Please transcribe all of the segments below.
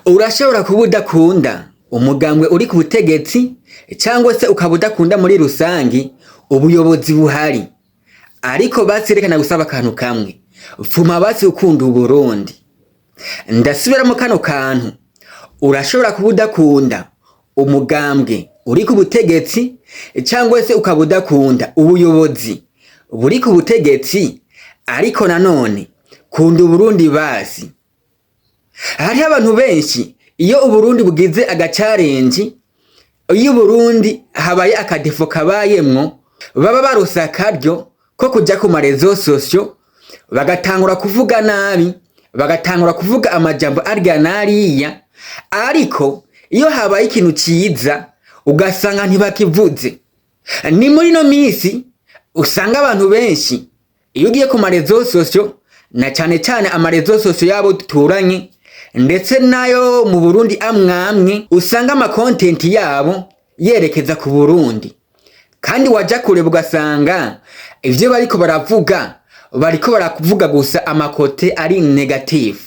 urashobora kuba udakunda umugambwe uri ku butegetsi cyangwa se ukaba udakunda muri rusangi ubuyobozi buhari, ariko batsirekana gusaba akantu kamwe, fuma basi ukunda Uburundi. Ndasubiramo kano kantu, urashobora kuba udakunda umugambwe uri ku butegetsi cyangwa se ukaba udakunda ubuyobozi buri ku butegetsi, ariko nanone kunda Uburundi basi. Hariho abantu benshi iyo Uburundi bugize agacarenji, iyo Uburundi habaye akadefo kabayemwo, baba barosa akaryo ko kuja ku marezo sosyo bagatangura kuvuga nabi, bagatangura kuvuga amajambo arya nariya, ariko iyo habaye ikintu ciza ugasanga ntibakivuze. Ni muri no misi usanga abantu benshi iyo ugiye ku marezo sosyo, na cyane cyane amarezo sosyo yabo duturanye ndetse nayo mu Burundi amwamwe, usanga ama content yabo yerekeza ku Burundi, kandi waja kureba ugasanga ivyo bariko baravuga gusa amakote ari negative,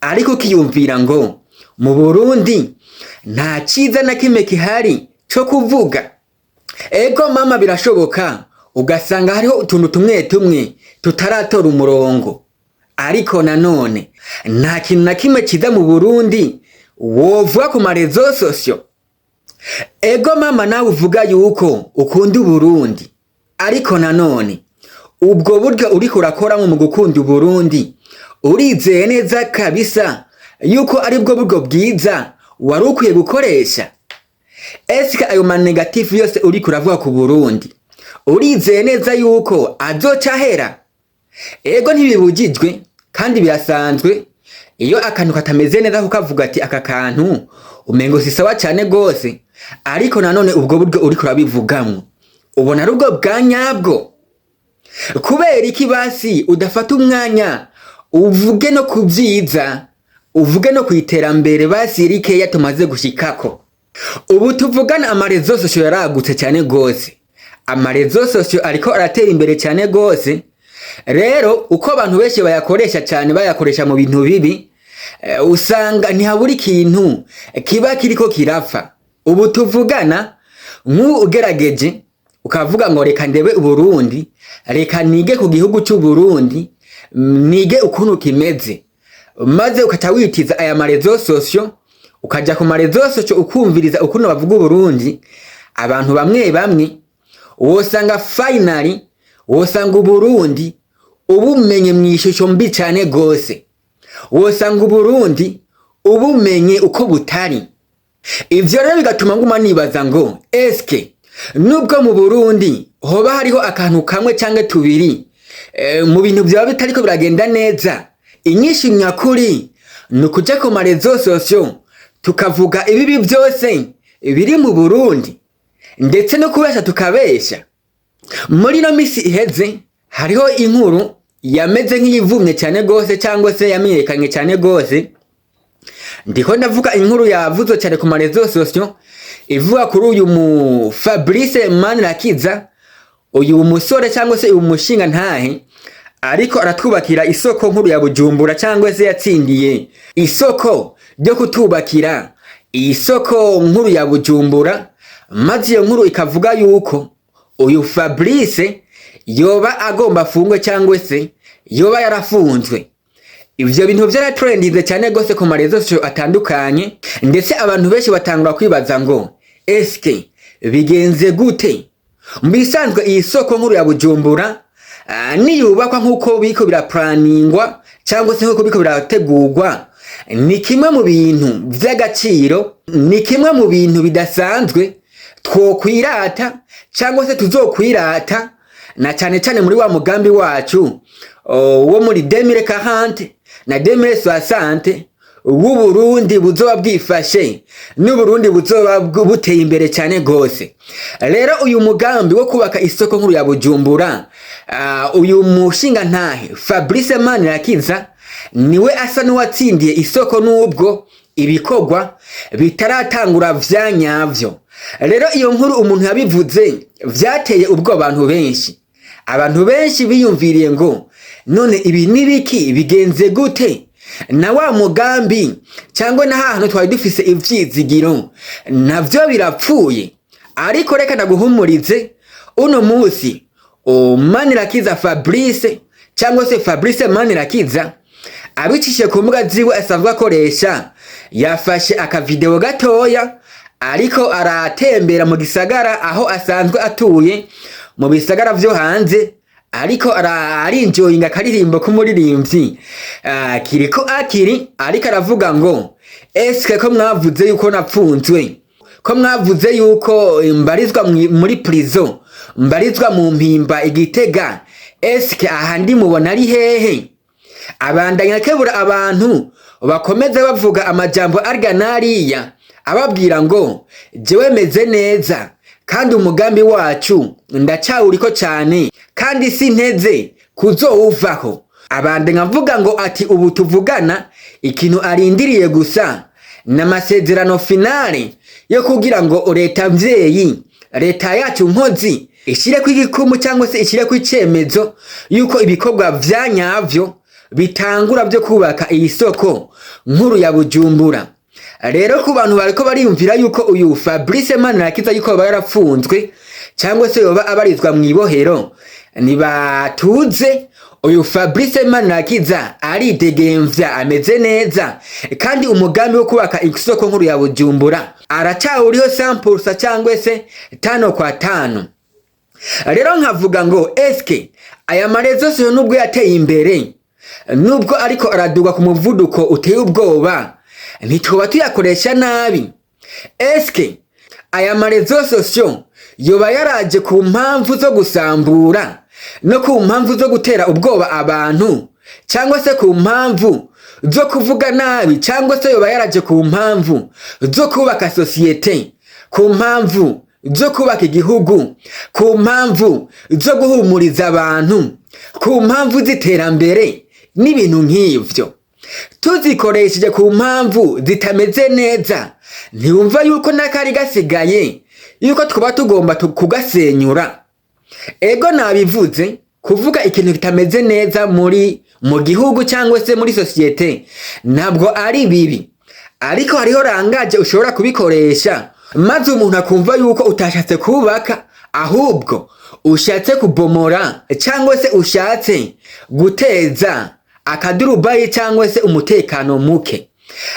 ariko kiyumvira ngo mu Burundi nta ciza na kimwe kihari cyo kuvuga. Ego mama, birashoboka ugasanga hariho utuntu tumwe tumwe tutaratora umurongo, ariko nanone nta kintu na kimwe kiza mu Burundi wovuga ku marezo sosyo. Ego mama, nawe uvuga yuko ukunda Uburundi, ariko nanone ubwo buryo uriko urakora mu gukunda Uburundi urizeye neza kabisa yuko ari bwo buryo bwiza wari ukwiye gukoresha? Eske ayo negative yose uriko uravuga ku Burundi urizeye neza yuko azoca hera? Ego ntibibujijwe kandi birasanzwe iyo akantu katameze neza kukavuga ati aka kantu umengo si sawa cyane gose, ariko nanone ubwo buryo uriko urabivugamwo ubona ari ubwo bwa nyabwo. Kubera iki basi udafata umwanya uvuge no kubyiza, uvuge no kwiterambere basi rikeya tumaze gushikako? Ubu tuvugana amarezo sosyo yaragutse cyane gose, amarezo sosyo ariko aratera imbere cyane gose. Rero uko abantu benshi bayakoresha cyane, bayakoresha mu bintu bibi, usanga ntihabura ikintu kiba kiriko kirapfa. Ubu tuvugana ugerageje ukavuga ngo reka ndebe Uburundi, reka nige ku gihugu cy'u Burundi, nige ukuntu kimeze, maze ukaca witiza aya marezo sosyo, ukaja ku marezo sosyo ukumviriza ukuntu bavuga Uburundi, abantu bamwe wosanga finally wosanga Uburundi ubumenye mwishusho mbi cyane gose, wosanga Uburundi ubumenye uko butari. Ivyo rero bigatuma nguma nibaza ngo eske nubwo mu Burundi hoba hariho akantu kamwe cyangwa tubiri mu bintu byaba bitariko biragenda neza, inyinshi nyakuri nukuja ku marezo sosyo tukavuga ibibi byose biri mu Burundi, ndetse no kubesha tukabesha. Muri no misi iheze hariho inkuru yameze nk'iyivumye cyane gose cyangwa se yamenyekanye cyane gose. Ndiko ndavuga inkuru yavuzo cyane ku marezo sosyo ivuga kuri uyu Fabrice Manirakiza, uyu musore cyangwa se uyu mushinga ntahe ariko aratwubakira isoko nkuru ya Bujumbura, cyangwa se yatsindiye isoko ryo kutubakira isoko nkuru ya Bujumbura. Maze iyo nkuru ikavuga yuko uyu Fabrice yoba agomba afungwe cyangwa se yoba yarafunzwe. Ivyo bintu vyaratrendinze cyane gose ku marezo sosyo atandukanye, ndetse abantu benshi batangura kwibaza ngo eske bigenze gute? Mbisanzwe iyi soko nkuru ya Bujumbura niyubakwa nkuko biko biraplaningwa cyangwa se nkuko biko birategurwa, ni kimwe mu bintu vy'agaciro, ni kimwe mu bintu bidasanzwe twokwirata cyangwa se tuzokwirata, na cyane cyane muri wa mugambi wacu wo muri 2040 na 2060 w'Uburundi buzoba bwifashe, n'Uburundi buzoba buteye imbere cyane gose. Rero uyu mugambi wo kubaka isoko nkuru ya Bujumbura, uyu mushinga ntahe Fabrice Manirakiza niwe asa n'uwatsindiye isoko, nubwo ibikorwa bitaratangura vyanyavyo. Rero iyo nkuru umuntu yabivuze vyateye ubwo abantu benshi biyumviriye ngo none ibi nibiki bigenze gute na wa mugambi cyangwa na hantu twari dufise ivyizigiro navyo birapfuye. Ariko reka naguhumurize, uno musi Manirakiza Fabrice cyangwa se Fabrice Manirakiza abicishe ku mbuga ziwe asanzwe akoresha, yafashe akavideo gatoya ariko aratembera mu gisagara aho asanzwe atuye mu bisagara vyo hanze, ariko arinjoyinga akaririmbo k'umuririmbyi kiriko akiri, ariko aravuga ngo eske ko mwavuze yuko napfunzwe, ko mwavuze yuko mbarizwa muri prison, mbarizwa mu mpimba Igitega, eske aha ndi mubona ari hehe? Abandanya kebura abantu bakomeza bavuga amajambo arganariya ababwira ngo jewe meze neza kandi umugambi wacu ndacawuriko cyane kandi sinteze kuzowuvaho. Abandanya avuga ngo ati ubu tuvugana ikintu arindiriye gusa n'amasezerano finale yo kugira ngo leta mvyeyi, leta yacu nkozi ishire kw'igikumu cyangwa se ishire kw'icemezo yuko ibikorwa vyanyavyo bitangura byo kubaka iyi soko nkuru ya Bujumbura. Rero ku bantu bariko bariyumvira yuko uyu Fabrice Manirakiza yuko yarapfunzwe cyangwa se yoba abarizwa mu ibohero, nibatuze uyu Fabrice Manirakiza aridegemvya, ameze neza, kandi umugambi wo kubaka isoko nkuru ya Bujumbura aracawuriho 100% cyangwa se 5 kwa 5. Rero nkavuga ngo eske aya marezo so nubwo yateye imbere, nubwo ariko araduga ku muvuduko uteye ubwoba, ntitwoba tuyakoresha nabi? Eske aya marezo sosyo yoba yaraje ku mpamvu zo gusambura no ku mpamvu zo gutera ubwoba abantu, cyangwa se ku mpamvu zo kuvuga nabi, cyangwa se yoba yaraje ku mpamvu zo kubaka societe, ku mpamvu zo kubaka igihugu, ku mpamvu zo guhumuriza abantu, ku mpamvu z'iterambere n'ibintu nk'ivyo? Tuzikoresheje ku mpamvu zitameze neza, ntiwumva yuko nakari gasigaye yuko twaba tugomba kugasenyura? Ego nabivuze, kuvuga ikintu kitameze neza mu gihugu cyangwa se muri societe ntabwo ari bibi, ariko hariho rangaje ushobora kubikoresha maze umuntu akumva yuko utashatse kubaka, ahubwo ushatse kubomora cyangwa se ushatse guteza akadurubayi cyangwa se umutekano muke.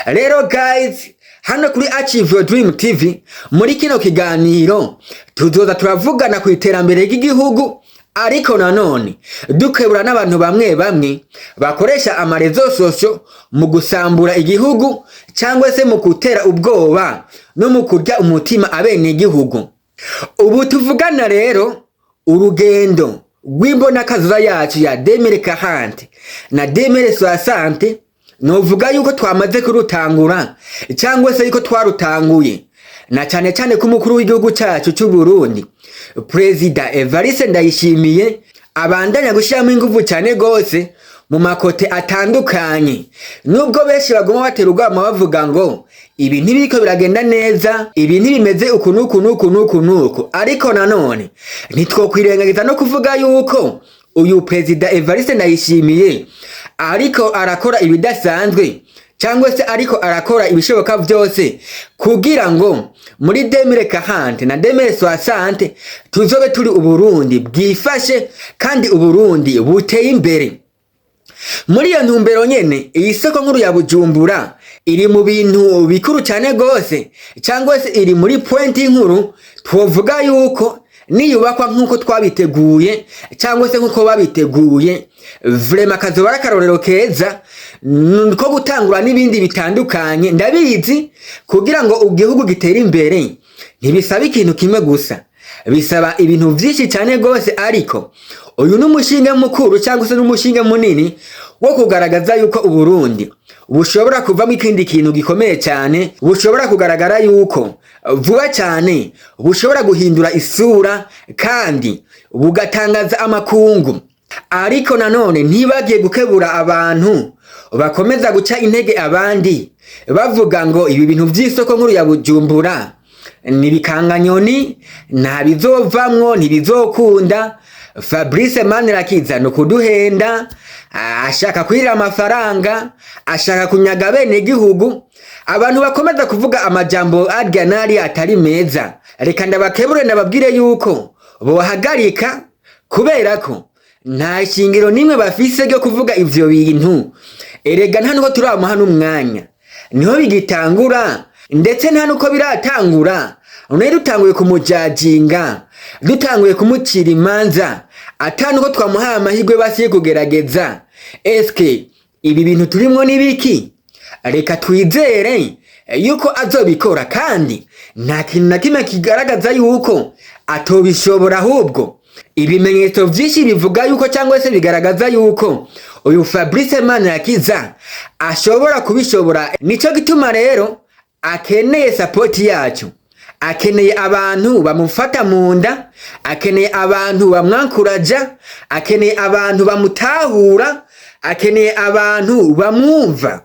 Rero guys, hano kuri Achieve Your Dream TV muri kino kiganiro tuzoza turavugana ku iterambere ry'igihugu, ariko nanone dukebura n'abantu bamwe bamwe bakoresha amarezo sosyo mu gusambura igihugu cyangwa se mu gutera ubwoba no mu kurya umutima abene igihugu. Ubu tuvugana rero urugendo rw'imbonakazuba yacu ya 2040 na 2060 novuga yuko twamaze kurutangura cyangwa se yuko twarutanguye, na cyane cyane ko umukuru w'igihugu cyacu cy'u Burundi President Evariste Ndayishimiye abandanya gushyiramo ingufu cyane gose mu makote atandukanye. Nubwo benshi bagoma batera ubwoba bavuga ngo ibi ntibiriko biragenda neza, ibi ntibimeze uku, ariko nanone ntitwokwirengagiza no kuvuga yuko uyu President Evariste Ndayishimiye ariko arakora ibidasanzwe, cyangwa se ariko arakora ibishoboka byose kugira ngo muri 2040 na 2060 tuzobe turi Uburundi bwifashe kandi Uburundi buteye imbere. Muri iyo ntumbero nyene iyi soko nkuru ya Bujumbura iri mu bintu bikuru cyane gose, cyangwa se iri muri point nkuru twovuga yuko niyubakwa nkuko twabiteguye cyangwa se nkuko babiteguye, vraiment kazoba arakarorero keza ko gutangura n'ibindi bitandukanye. Ndabizi kugira ngo igihugu gitere imbere ntibisaba ikintu kimwe gusa, bisaba ibintu byinshi cyane gose, ariko uyu n'umushinga mukuru cyangwa se n'umushinga munini wo kugaragaza yuko Uburundi bushobora kuvamo ikindi kintu gikomeye cyane, bushobora kugaragara yuko vuba cyane bushobora guhindura isura kandi bugatangaza amakungu. Ariko nanone ntibagiye gukebura abantu bakomeza guca intege abandi bavuga ngo ibi bintu by'isoko nkuru ya Bujumbura nibikanganyoni, nta bizovamwo, ntibizokunda. Fabrice Manirakiza no kuduhenda, ashaka kwirira amafaranga, ashaka kunyaga bene igihugu. Abantu bakomeza kuvuga amajambo arya nari atari meza, reka ndabakebure ndababwire yuko bohagarika, kubera ko nta shingiro nimwe bafise ryo kuvuga ivyo bintu. Erega nta nuko turamuha n'umwanya, niho bigitangura, ndetse nta nuko biratangura none dutanguye kumujajinga, dutanguye kumucira imanza, atanuko twamuhaye amahirwe basiye kugerageza. Eske ibi bintu turimwo nibiki? Reka twizere yuko azobikora, kandi nta kintu na kimwe kigaragaza yuko atobishobora. Ahubwo ibimenyetso vyinshi bivuga yuko, cyangwa se bigaragaza yuko uyu Fabrice Manirakiza ashobora kubishobora. Nico gituma rero akeneye support yacu, akeneye abantu bamufata mu nda, akeneye abantu bamwankuraja, akeneye abantu bamutahura, akeneye abantu bamwumva.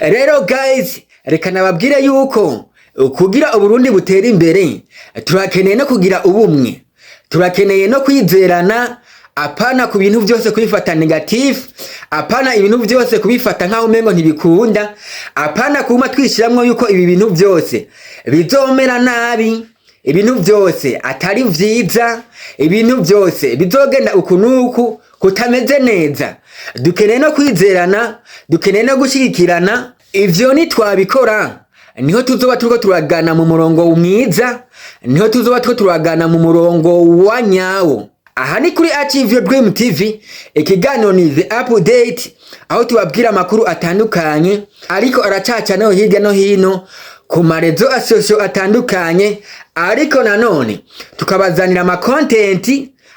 Rero guys, reka nababwire yuko kugira Uburundi butera imbere, turakeneye no kugira ubumwe, turakeneye no kwizerana. Apana ku bintu byose kubifata negative, apana ibintu byose kubifata nkaho umengo ntibikunda, apana kuma twishiramwo yuko ibi bintu byose bizomera nabi, ibintu byose atari vyiza, ibintu byose bizogenda ukunuku kutameze neza. Dukeneye no kwizerana, dukeneye no gushigikirana. Ivyo ni twabikora, niho tuzoba turiko turagana mu murongo mwiza, niho tuzoba turiko turagana mu murongo wa nyawo. Aha ni kuri Achieve Your Dream TV, ikiganiro ni The Update, aho tubabwira amakuru atandukanye ariko aracaca no hirya no hino ku marezo asosio atandukanye, ariko nanone tukabazanira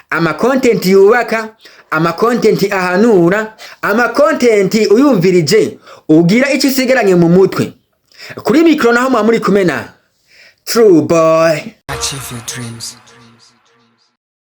ama-content yubaka, ama-content ahanura, ama-content uyumvirije ugira icyo usigaranye mu mutwe. Kuri mikro naho muri kumena True Boy. Achieve your dreams.